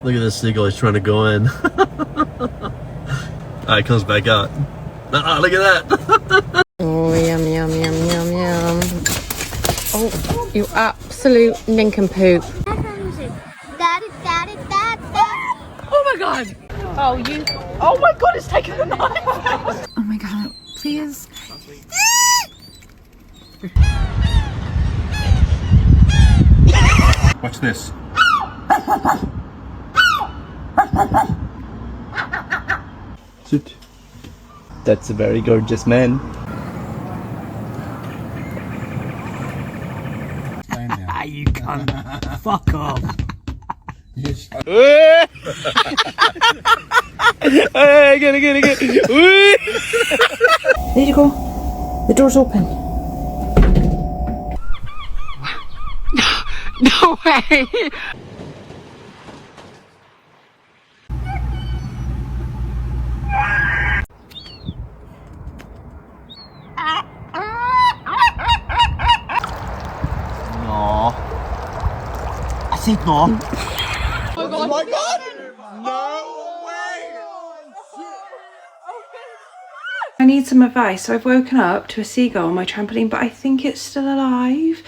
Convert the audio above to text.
Look at this seagull, he's trying to go in. Alright, comes back out. Look at that! Oh, yum, yum, yum, yum, yum. Oh, you absolute nincompoop. Oh my god! Oh, you. Oh my god, it's taken the knife! Oh my god, please. Watch this. That's a very gorgeous man. You can't. Fuck off. Hey, get it. There you go. The door's open. No way! No. I said no. Oh my god! I need some advice. So I've woken up to a seagull on my trampoline, but I think it's still alive.